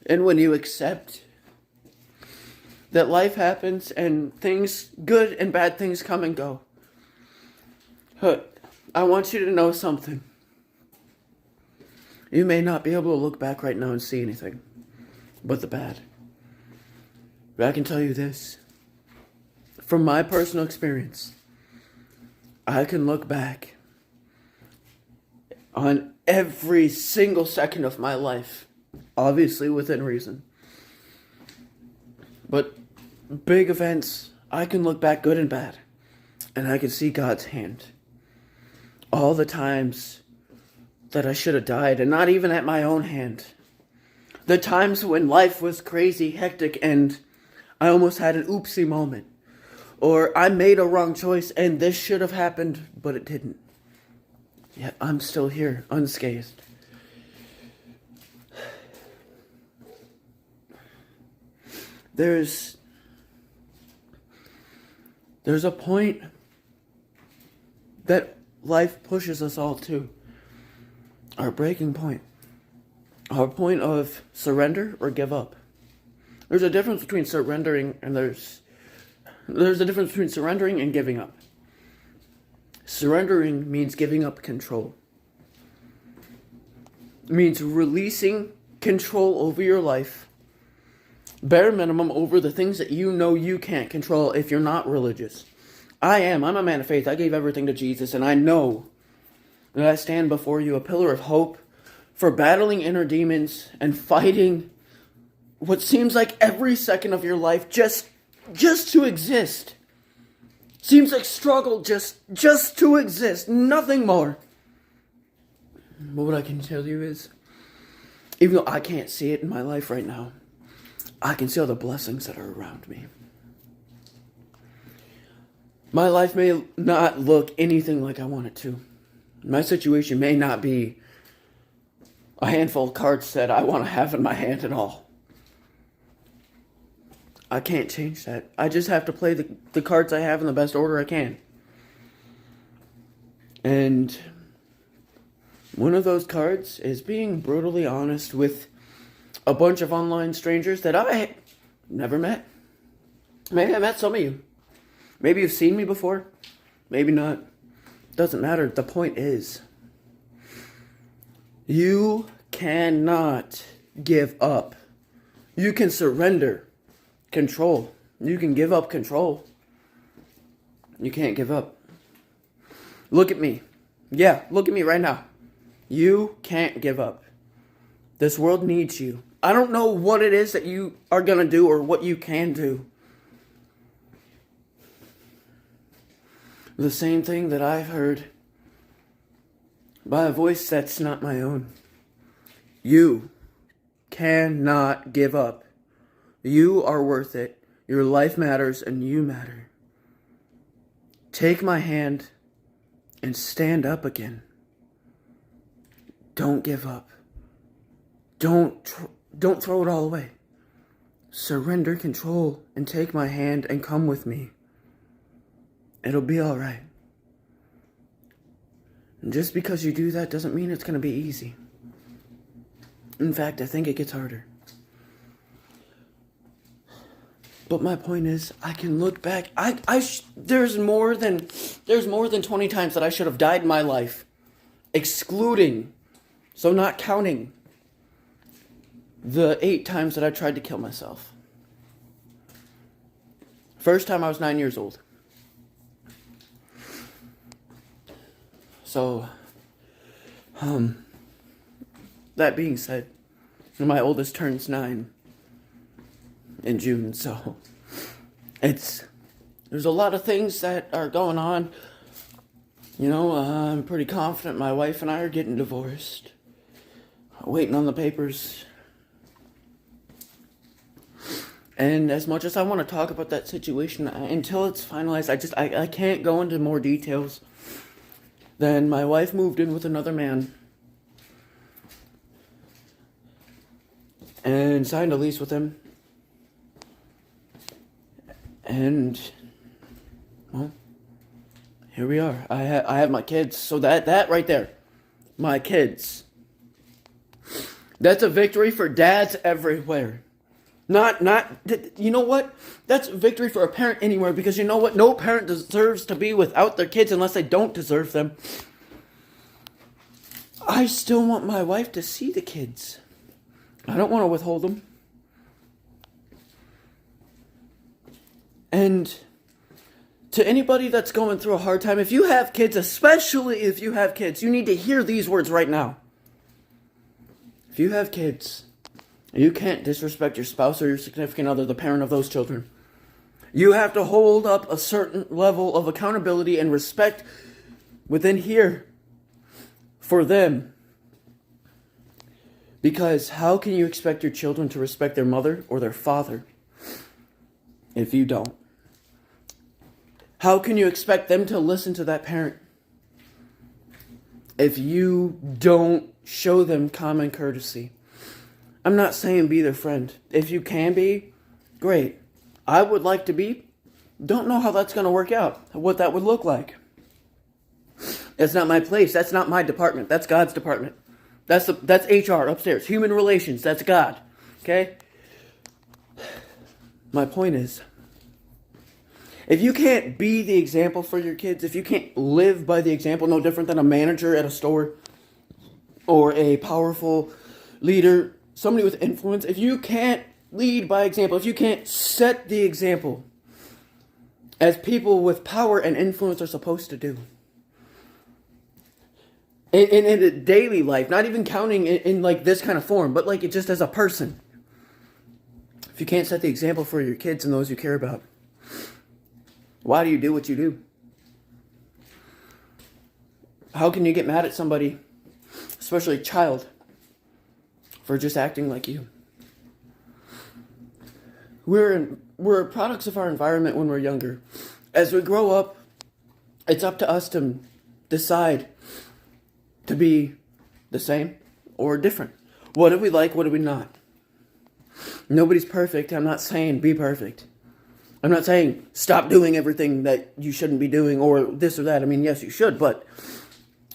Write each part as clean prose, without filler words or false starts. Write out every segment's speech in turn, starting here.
And when you accept that life happens and things, good and bad things come and go, I want you to know something. You may not be able to look back right now and see anything but the bad. But I can tell you this. From my personal experience, I can look back on every single second of my life, obviously within reason. But big events, I can look back good and bad, and I can see God's hand. All the times that I should have died, and not even at my own hand. The times when life was crazy, hectic, and I almost had an oopsie moment. Or I made a wrong choice and this should have happened, but it didn't. Yet I'm still here, unscathed. There's a point that life pushes us all to. Our breaking point. Our point of surrender or give up. There's a difference between surrendering and there's a difference between surrendering and giving up. Surrendering means giving up control. It means releasing control over your life. Bare minimum over the things that you know you can't control if you're not religious. I'm a man of faith. I gave everything to Jesus, and I know that I stand before you a pillar of hope for battling inner demons and fighting what seems like every second of your life just to exist. Seems like struggle just to exist, nothing more. But what I can tell you is, even though I can't see it in my life right now, I can see all the blessings that are around me. My life may not look anything like I want it to. My situation may not be a handful of cards that I want to have in my hand at all. I can't change that. I just have to play the cards I have in the best order I can. And one of those cards is being brutally honest with a bunch of online strangers that I never met. Maybe I met some of you. Maybe you've seen me before. Maybe not. Doesn't matter. The point is, you cannot give up. You can surrender control. You can give up control. You can't give up. Look at me. Yeah, look at me right now. You can't give up. This world needs you. I don't know what it is that you are going to do or what you can do. The same thing that I've heard by a voice that's not my own. You cannot give up. You are worth it. Your life matters and you matter. Take my hand and stand up again. Don't give up. Don't throw it all away. Surrender control and take my hand and come with me. It'll be all right. And just because you do that doesn't mean it's going to be easy. In fact, I think it gets harder. But my point is, I can look back. There's more than 20 times that I should have died in my life, excluding, so not counting, the 8 times that I tried to kill myself. First time I was 9 years old. So, that being said, my oldest turns 9 in June, so there's a lot of things that are going on. You know, I'm pretty confident my wife and I are getting divorced. Waiting on the papers. And as much as I want to talk about that situation, until it's finalized, I can't go into more details. Then my wife moved in with another man and signed a lease with him. And, well, here we are. I have my kids. So that right there, my kids, That's a victory for dads everywhere. Not, you know what? That's a victory for a parent anywhere, because you know what? No parent deserves to be without their kids unless they don't deserve them. I still want my wife to see the kids. I don't want to withhold them. And to anybody that's going through a hard time, if you have kids, especially if you have kids, you need to hear these words right now. If you have kids, you can't disrespect your spouse or your significant other, the parent of those children. You have to hold up a certain level of accountability and respect within here for them. Because how can you expect your children to respect their mother or their father if you don't? How can you expect them to listen to that parent if you don't show them common courtesy? I'm not saying be their friend. If you can be, great. I would like to be. Don't know how that's going to work out, what that would look like. That's not my place. That's not my department. That's God's department. That's HR upstairs. Human relations. That's God. Okay? My point is, if you can't be the example for your kids, if you can't live by the example, no different than a manager at a store or a powerful leader, somebody with influence, if you can't lead by example, if you can't set the example as people with power and influence are supposed to do, in a daily life, not even counting in like this kind of form, but like just as a person, if you can't set the example for your kids and those you care about, why do you do what you do? How can you get mad at somebody, especially a child, for just acting like you? We're products of our environment when we're younger. As we grow up, it's up to us to decide to be the same or different. What do we like? What do we not? Nobody's perfect. I'm not saying be perfect. I'm not saying stop doing everything that you shouldn't be doing or this or that. I mean, yes, you should, but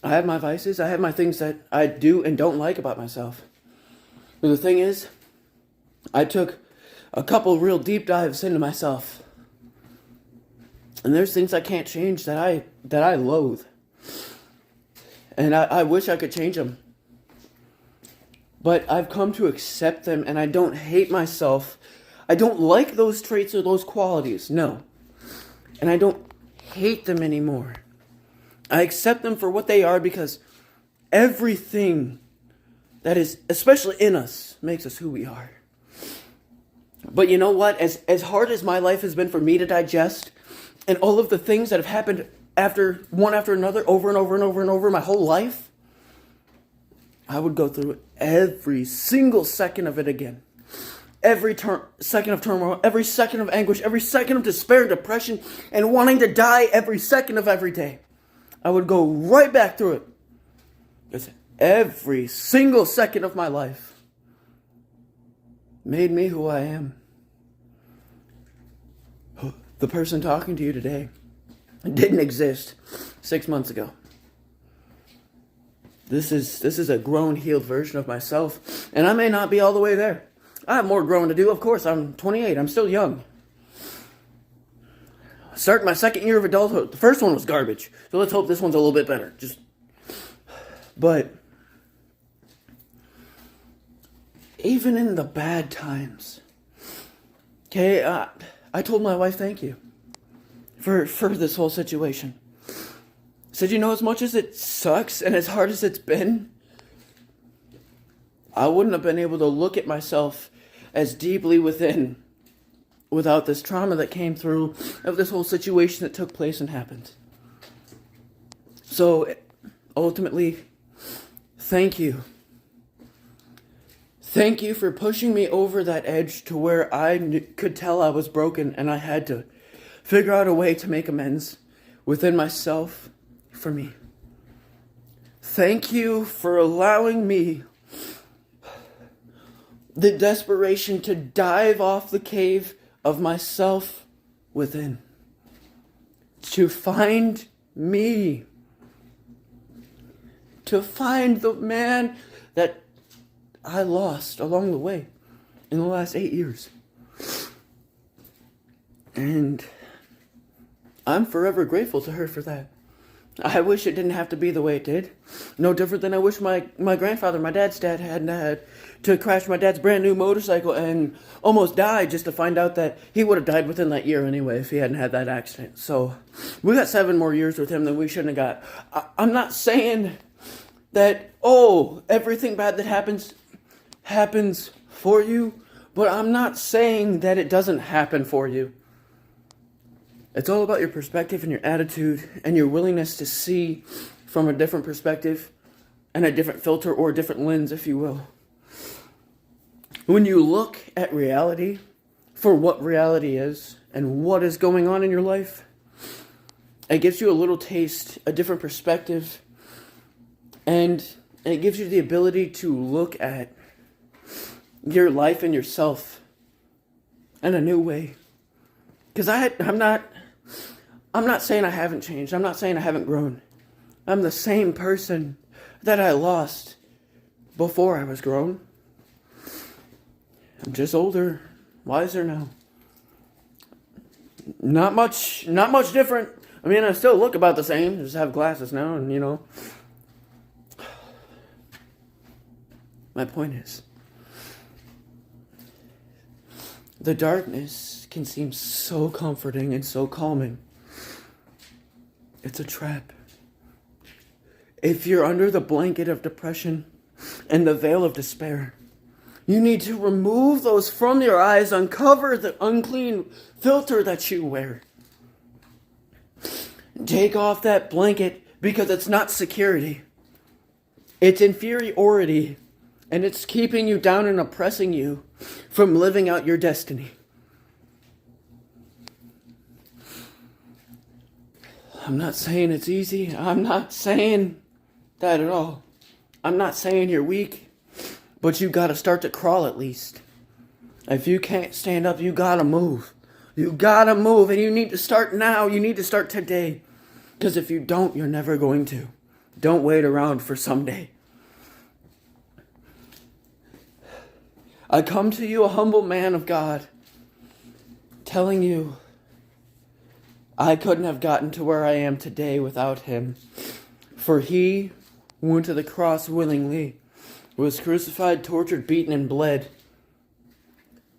I have my vices. I have my things that I do and don't like about myself. But the thing is, I took a couple real deep dives into myself. And there's things I can't change that I loathe. And I wish I could change them. But I've come to accept them, and I don't hate myself. I don't like those traits or those qualities, no. And I don't hate them anymore. I accept them for what they are, because everything that is, especially in us, makes us who we are. But you know what? As hard as my life has been for me to digest, and all of the things that have happened one after another, over and over and over and over my whole life, I would go through every single second of it again. Every second of turmoil, every second of anguish, every second of despair and depression, and wanting to die every second of every day. I would go right back through it. Because every single second of my life made me who I am. The person talking to you today didn't exist 6 months ago. This is a grown, healed version of myself, and I may not be all the way there. I have more growing to do, of course. I'm 28. I'm still young. Starting my second year of adulthood. The first one was garbage, so let's hope this one's a little bit better. But even in the bad times, okay, I told my wife thank you for this whole situation. I said, you know, as much as it sucks and as hard as it's been, I wouldn't have been able to look at myself as deeply within without this trauma that came through of this whole situation that took place and happened. So, ultimately, thank you. Thank you for pushing me over that edge to where I could tell I was broken, and I had to figure out a way to make amends within myself for me. Thank you for allowing me the desperation to dive off the cave of myself within, to find me, to find the man that I lost along the way in the last 8 years. And I'm forever grateful to her for that. I wish it didn't have to be the way it did. No different than I wish my grandfather, my dad's dad, hadn't had to crash my dad's brand new motorcycle and almost died just to find out that he would have died within that year anyway if he hadn't had that accident. So we got 7 more years with him than we shouldn't have got. I'm not saying that, everything bad that happens for you, but I'm not saying that it doesn't happen for you. It's all about your perspective and your attitude and your willingness to see from a different perspective and a different filter or a different lens, if you will. When you look at reality for what reality is and what is going on in your life, it gives you a little taste, a different perspective, and it gives you the ability to look at your life and yourself in a new way. Because I'm not saying I haven't changed. I'm not saying I haven't grown. I'm the same person that I lost before I was grown. I'm just older, wiser now. Not much different. I mean, I still look about the same. Just have glasses now, and My point is, the darkness can seem so comforting and so calming. It's a trap. If you're under the blanket of depression and the veil of despair, you need to remove those from your eyes, uncover the unclean filter that you wear. Take off that blanket because it's not security. It's inferiority, and it's keeping you down and oppressing you from living out your destiny. I'm not saying it's easy. I'm not saying that at all. I'm not saying you're weak, but you gotta start to crawl at least. If you can't stand up, you gotta move. You gotta move, and you need to start now. You need to start today. Because if you don't, you're never going to. Don't wait around for someday. I come to you, a humble man of God, telling you I couldn't have gotten to where I am today without him. For he went to the cross willingly, was crucified, tortured, beaten, and bled.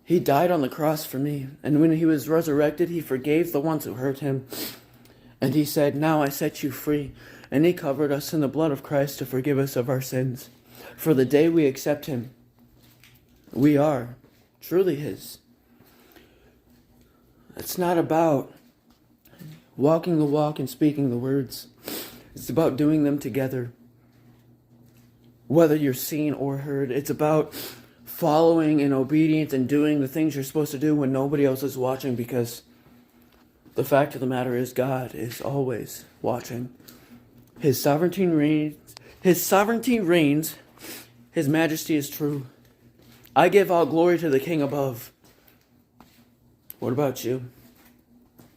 He died on the cross for me. And when he was resurrected, he forgave the ones who hurt him. And he said, "Now I set you free." And he covered us in the blood of Christ to forgive us of our sins. For the day we accept him, we are truly his. It's not about walking the walk and speaking the words. It's about doing them together. Whether you're seen or heard, it's about following in obedience and doing the things you're supposed to do when nobody else is watching, because the fact of the matter is God is always watching. His sovereignty reigns. His majesty is true. I give all glory to the King above. What about you?